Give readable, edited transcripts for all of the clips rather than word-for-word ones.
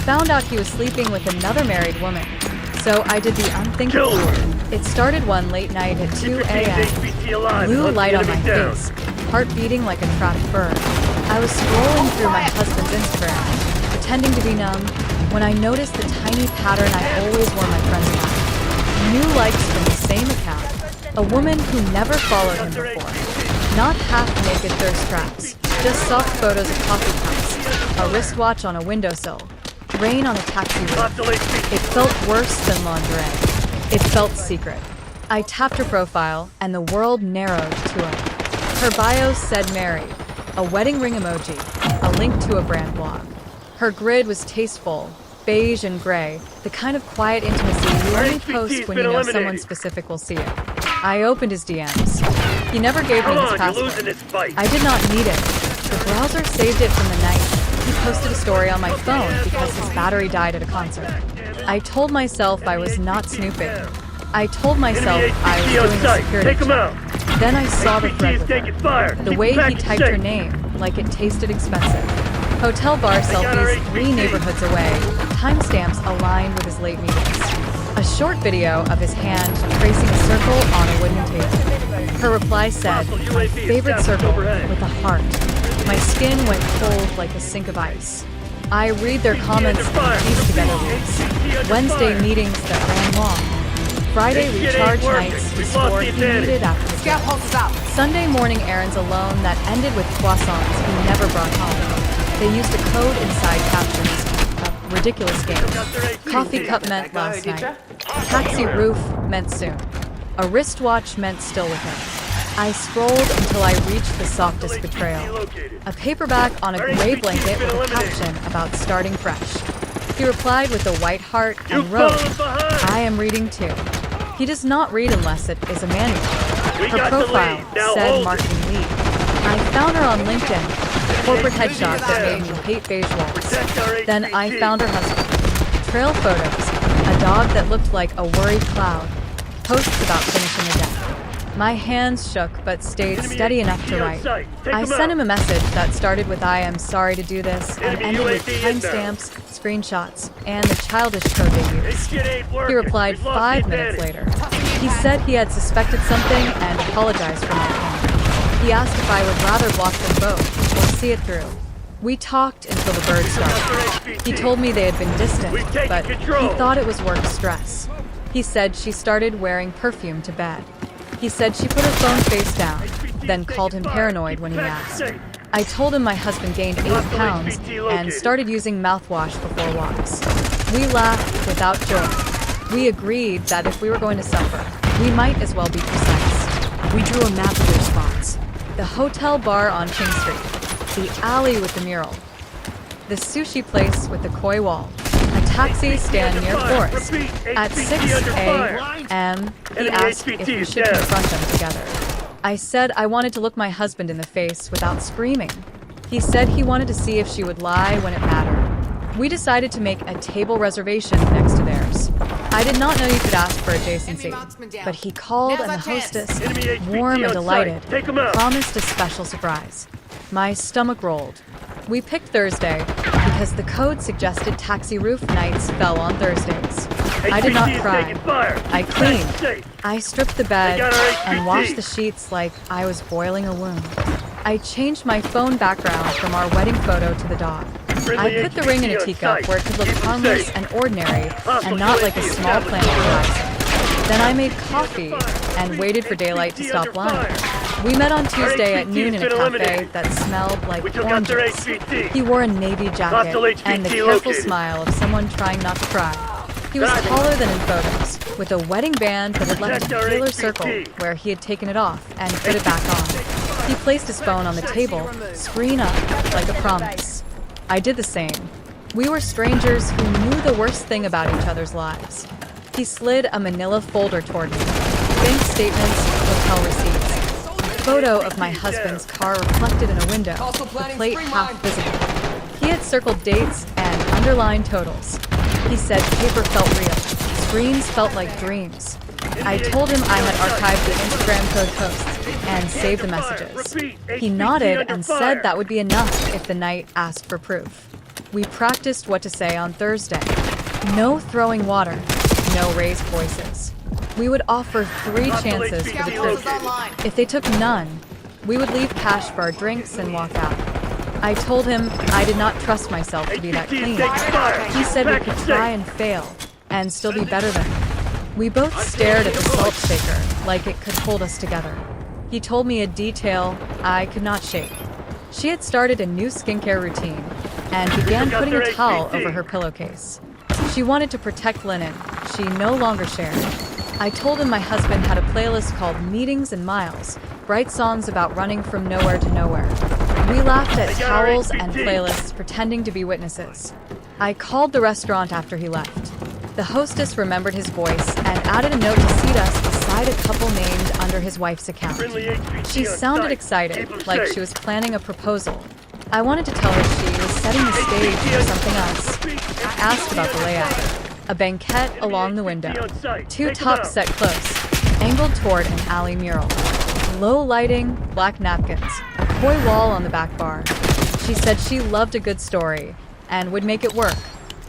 found out he was sleeping with another married woman. So I did the unthinkable. It started one late night at 2 a.m. Blue light on my face, heart beating like a trapped bird. I was scrolling through my husband's Instagram, pretending to be numb, when I noticed the tiny pattern I always wore my friends on. New likes from the same account. A woman who never followed him before. Not half-naked thirst traps, just soft photos of coffee cups, a wristwatch on a windowsill, rain on a taxi roof. It felt worse than lingerie. It felt secret. I tapped her profile, and the world narrowed to her bio said married, a wedding ring emoji, a link to a brand blog. Her grid was tasteful, beige and gray, the kind of quiet intimacy you only post when you know someone specific will see it. I opened his DMs. He never gave me his password. I did not need it. The browser saved it from the night. He posted a story on my phone because his battery died at a concert. I told myself I was not snooping. I told myself I was doing a security check. Then I saw the thread with her. The way he typed her name, like it tasted expensive. Hotel bar selfies 3 neighborhoods away, timestamps aligned with his late meetings. A short video of his hand tracing a circle on a wooden table. Her reply said, "My favorite circle," with a heart. My skin went cold like a sink of ice. I read their comments and piece together leads. Wednesday meetings that ran long. Friday recharge nights he swore he needed after the job. Sunday morning errands alone that ended with croissants he never brought home. They used a code inside captions. A ridiculous game. Coffee cup meant last night. Taxi roof meant soon. A wristwatch meant still with him. I scrolled until I reached the softest betrayal. A paperback on a gray blanket with a caption about starting fresh. He replied with a white heart and wrote, "I am reading too." He does not read unless it is a manual. Her profile said marketing lead. I found her on LinkedIn. Corporate headshot that made me hate beige walls. Then I found her husband. Trail photos. A dog that looked like a worried cloud. Posts about finishing a deck. My hands shook but stayed steady enough to write. I sent him a message that started with "I am sorry to do this" and ended with timestamps, screenshots, and the childish code they used. He replied 5 minutes later. He said he had suspected something and apologized for my tone. He asked if I would rather block them both or see it through. We talked until the birds started. He told me they had been distant, but he thought it was work stress. He said she started wearing perfume to bed. He said she put her phone face down, then called him paranoid when he asked. I told him my husband gained 8 pounds and started using mouthwash before walks. We laughed without joy. We agreed that if we were going to suffer, we might as well be precise. We drew a map of their spots. The hotel bar on King Street, the alley with the mural, the sushi place with the koi wall, a taxi stand near Forest. At 6 a.m., he asked if we should confront them together. I said I wanted to look my husband in the face without screaming. He said he wanted to see if she would lie when it mattered. We decided to make a table reservation next to theirs. I did not know you could ask for adjacency, but he called and the hostess, warm and delighted, promised a special surprise. My stomach rolled. We picked Thursday because the code suggested taxi roof nights fell on Thursdays. I did not cry. I cleaned. I stripped the bed and washed the sheets like I was boiling a wound. I changed my phone background from our wedding photo to the dog. I put the ring in a teacup where it could look harmless and ordinary and not like a small planet horizon. Then I made coffee and waited for daylight to stop lying. We met on Tuesday at noon in a cafe that smelled like oranges. He wore a navy jacket and the careful smile of someone trying not to cry. He was taller than in photos, with a wedding band that had left a paler circle where he had taken it off and put it back on. He placed his phone on the table, screen up, like a promise. I did the same. We were strangers who knew the worst thing about each other's lives. He slid a manila folder toward me. Bank statements, hotel receipts. A photo of my husband's car reflected in a window, the plate half visible. He had circled dates and underlined totals. He said paper felt real. Screens felt like dreams. I told him I had archived the Instagram code posts and saved the messages. He nodded and said that would be enough if the night asked for proof. We practiced what to say on Thursday. No throwing water, no raised voices. We would offer 3 chances for the truth. If they took none, we would leave cash for our drinks and walk out. I told him I did not trust myself to be that clean. He said we could try and fail, and still be better than him. We both stared at the salt shaker like it could hold us together. He told me a detail I could not shake. She had started a new skincare routine and began putting a towel over her pillowcase. She wanted to protect linen she no longer shared. I told him my husband had a playlist called Meetings and Miles, bright songs about running from nowhere to nowhere. We laughed at towels and playlists, pretending to be witnesses. I called the restaurant after he left. The hostess remembered his voice and added a note to seat us beside a couple named under his wife's account. She sounded excited, like she was planning a proposal. I wanted to tell her she was setting the stage for something else. I asked about the layout. A banquette along the window. 2 tops set close, angled toward an alley mural. Low lighting, black napkins, a koi wall on the back bar. She said she loved a good story and would make it work.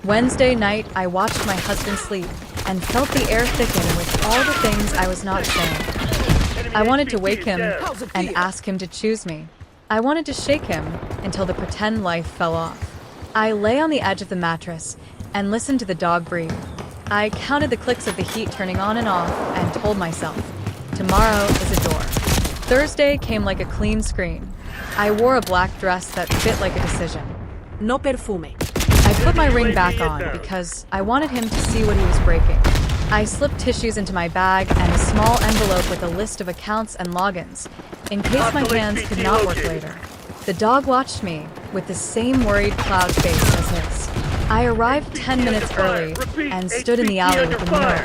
Wednesday night, I watched my husband sleep and felt the air thicken with all the things I was not saying. I wanted to wake him and ask him to choose me. I wanted to shake him until the pretend life fell off. I lay on the edge of the mattress and listened to the dog breathe. I counted the clicks of the heat turning on and off and told myself, tomorrow is a door. Thursday came like a clean screen. I wore a black dress that fit like a decision. No perfume. I put my ring back on because I wanted him to see what he was breaking. I slipped tissues into my bag and a small envelope with a list of accounts and logins, in case my hands could not work later. The dog watched me with the same worried cloud face as his. I arrived 10 minutes early and stood in the alley with a mirror,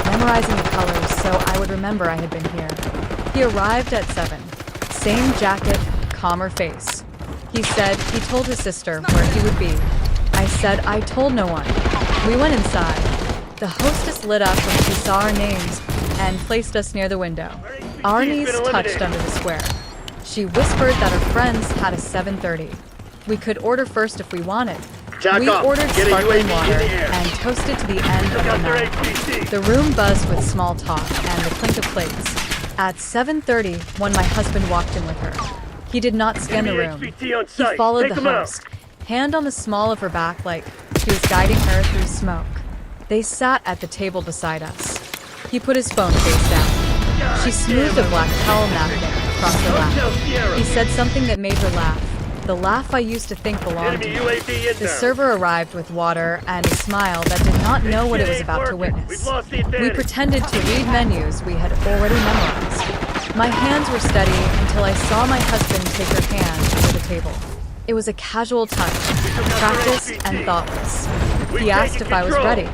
memorizing the colors so I would remember I had been here. He arrived at 7. Same jacket, calmer face. He said he told his sister where he would be. I said I told no one. We went inside. The hostess lit up when she saw our names and placed us near the window. Our knees touched under the square. She whispered that her friends had a 7:30. We could order first if we wanted. We ordered sparkling water and toasted to the end of the night. The room buzzed with small talk and the clink of plates. At 7:30, when my husband walked in with her, he did not scan the room. He followed the host, hand on the small of her back like he was guiding her through smoke. They sat at the table beside us. He put his phone face down. She smoothed a black towel napkin across her lap. He said something that made her laugh. The laugh I used to think belonged to me. The server arrived with water and a smile that did not know what it was about to witness. We pretended to read menus we had already memorized. My hands were steady until I saw my husband take her hand under the table. It was a casual touch, practiced and thoughtless. He asked if I was ready.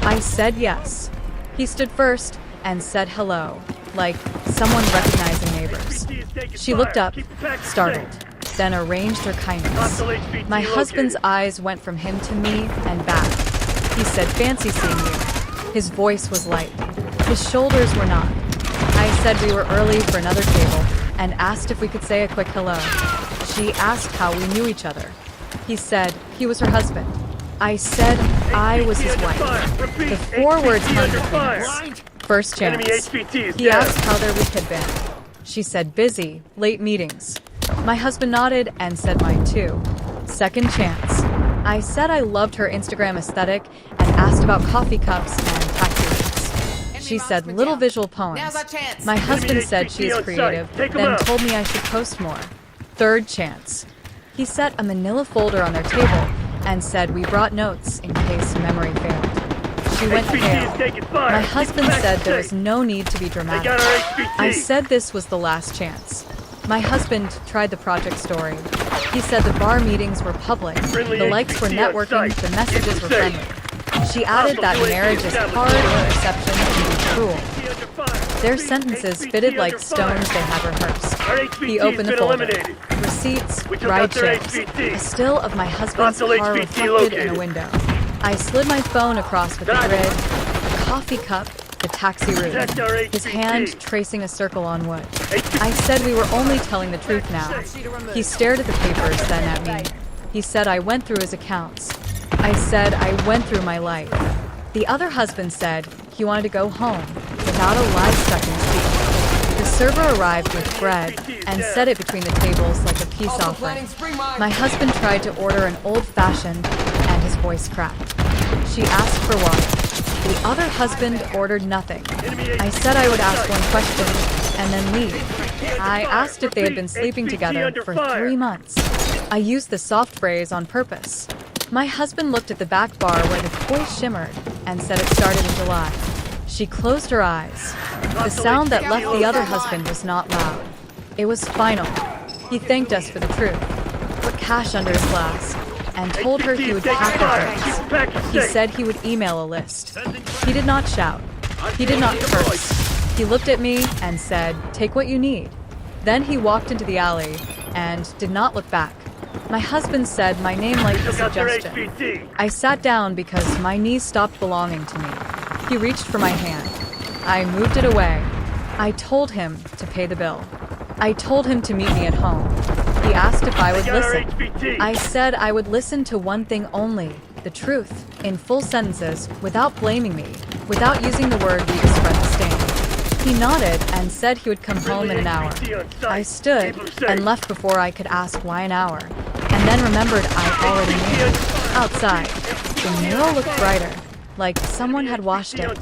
I said yes. He stood first and said hello, like someone recognizing neighbors. She looked up, startled, then arranged her kindness. My husband's eyes went from him to me and back. He said, "Fancy seeing you." His voice was light. His shoulders were not. I said we were early for another table and asked if we could say a quick hello. She asked how we knew each other. He said he was her husband. I said I was his wife. The 4 words hung between us. First chance. He asked how their week had been. She said busy, late meetings. My husband nodded and said mine too. Second chance. I said I loved her Instagram aesthetic and asked about coffee cups and taxi ranks. She said little visual poems. My husband said she is creative, then told me I should post more. Third chance. He set a manila folder on their table and said we brought notes in case memory failed. She went pale. My husband said there was no need to be dramatic. I said this was the last chance. My husband tried the project story. He said the bar meetings were public, the likes were networking, the messages were friendly. She added that marriage is hard and reception can be cruel. Their sentences fitted like stones they had rehearsed. He opened the folder. Receipts, ride shares, a still of my husband's car reflected in a window. I slid my phone across with the grid, a coffee cup, the taxi route, his hand tracing a circle on wood. I said we were only telling the truth now. He stared at the papers, then at me. He said I went through his accounts. I said I went through my life. The other husband said he wanted to go home without a lie stuck in his teeth. The server arrived with bread and set it between the tables like a peace offering. My husband tried to order an old-fashioned and his voice cracked. She asked for water. The other husband ordered nothing. I said I would ask one question and then leave. I asked if they had been sleeping together for 3 months. I used the soft phrase on purpose. My husband looked at the back bar where the koi shimmered and said it started in July. She closed her eyes. The sound that left the other husband was not loud. It was final. He thanked us for the truth, put cash under his glass, and told her he would pack her things. He said he would email a list. He did not shout. He did not curse. He looked at me and said, "Take what you need." Then he walked into the alley and did not look back. My husband said my name like a suggestion. I sat down because my knees stopped belonging to me. He reached for my hand. I moved it away. I told him to pay the bill. I told him to meet me at home. He asked if I would listen. I said I would listen to one thing only, the truth, in full sentences, without blaming me, without using the word we to spread the stain. He nodded and said he would come home in an hour. I stood and left before I could ask why an hour, and then remembered I already knew. Outside, the mural looked brighter, like someone had washed it.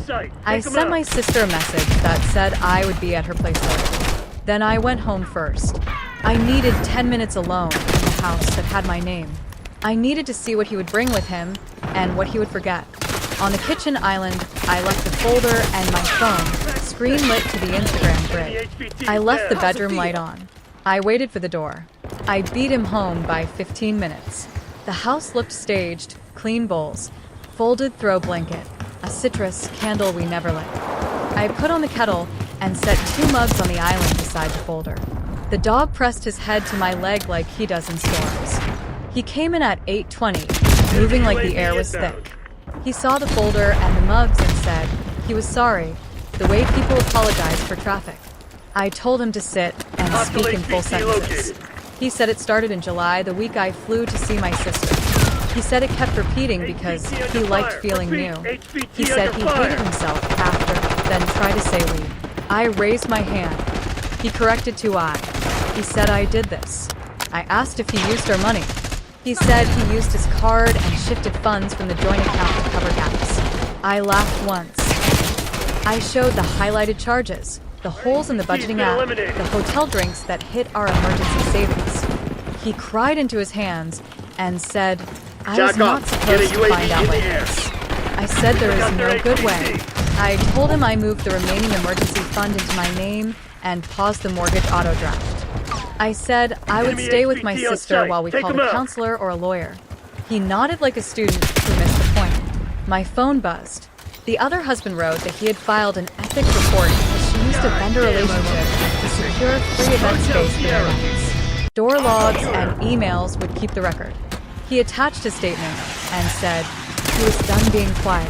I sent my sister a message that said I would be at her place later. Then I went home first. I needed 10 minutes alone in the house that had my name. I needed to see what he would bring with him and what he would forget. On the kitchen island, I left the folder and my phone, screen lit to the Instagram grid. I left the bedroom light on. I waited for the door. I beat him home by 15 minutes. The house looked staged, clean bowls, folded throw blanket, a citrus candle we never lit. I put on the kettle and set 2 mugs on the island beside the folder. The dog pressed his head to my leg like he does in storms. He came in at 8:20, moving like the air was thick. He saw the folder and the mugs and said he was sorry, the way people apologize for traffic. I told him to sit and speak in full sentences. He said it started in July, the week I flew to see my sister. He said it kept repeating because he liked feeling new. He said he hated himself after, then tried to say we. I raised my hand. He corrected to I. He said I did this. I asked if he used our money. He said he used his card and shifted funds from the joint account to cover gaps. I laughed once. I showed the highlighted charges, the holes in the budgeting app, the hotel drinks that hit our emergency savings. He cried into his hands and said, I was not supposed to find out like this. I said there is no good way. I told him I moved the remaining emergency fund into my name and paused the mortgage auto draft. I said I would stay with my sister while we called a counselor or a lawyer. He nodded like a student who missed the point. My phone buzzed. The other husband wrote that he had filed an ethics report because she used a vendor relationship to secure free event space for their events. Door logs and emails would keep the record. He attached a statement and said he was done being quiet.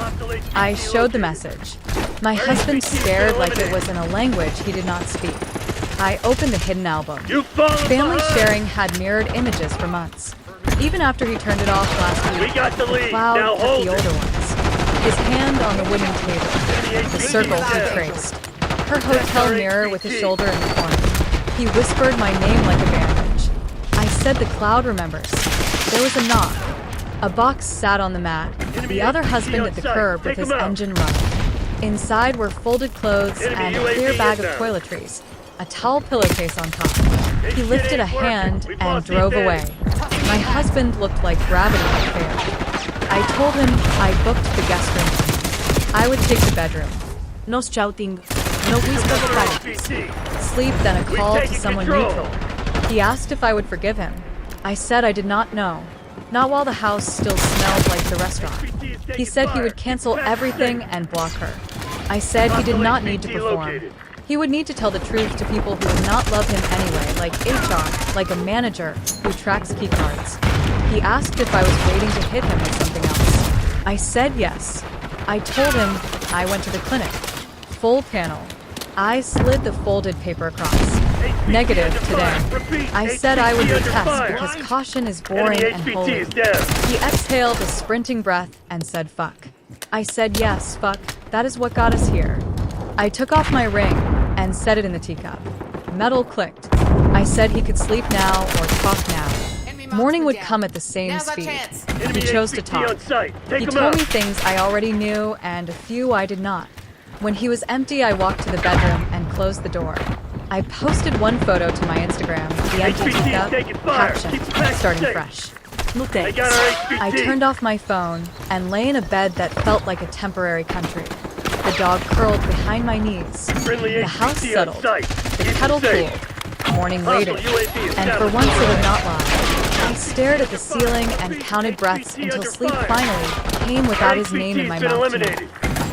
I showed the message. My husband stared like it was in a language he did not speak. I opened the hidden album. Family sharing had mirrored images for months. Even after he turned it off last week, the cloud kept the older ones. His hand on the wooden table, the circle he traced. Her hotel mirror with his shoulder in the corner. He whispered my name like a bandage. I said the cloud remembers. There was a knock. A box sat on the mat, the other husband at the curb with his engine running. Inside were folded clothes and a clear bag of toiletries, a towel pillowcase on top. He lifted a hand and drove away. My husband looked like gravity up there. I told him I booked the guest room. I would take the bedroom. No shouting, no whisper vocales. Sleep, then a call to someone neutral. He asked if I would forgive him. I said I did not know. Not while the house still smelled like the restaurant. He said he would cancel everything and block her. I said he did not need to perform. He would need to tell the truth to people who would not love him anyway, like HR, like a manager who tracks keycards. He asked if I was waiting to hit him with something else. I said yes. I told him I went to the clinic. Full panel. I slid the folded paper across. Negative today. I said I would retest because caution is boring and holy. He exhaled a sprinting breath and said fuck. I said yes, fuck, that is what got us here. I took off my ring and set it in the teacup. Metal clicked. I said he could sleep now or talk now. Morning would come at the same speed. He chose to talk. He told me things I already knew and a few I did not. When he was empty, I walked to the bedroom and closed the door. I posted one photo to my Instagram, the empty teacup, caption, starting fresh. No thanks. I turned off my phone and lay in a bed that felt like a temporary country. The dog curled behind my knees. The house settled. The kettle cooled. Morning waited. And for once it would not lie. I stared at the ceiling and counted breaths until sleep finally came without his name in my mouth tonight.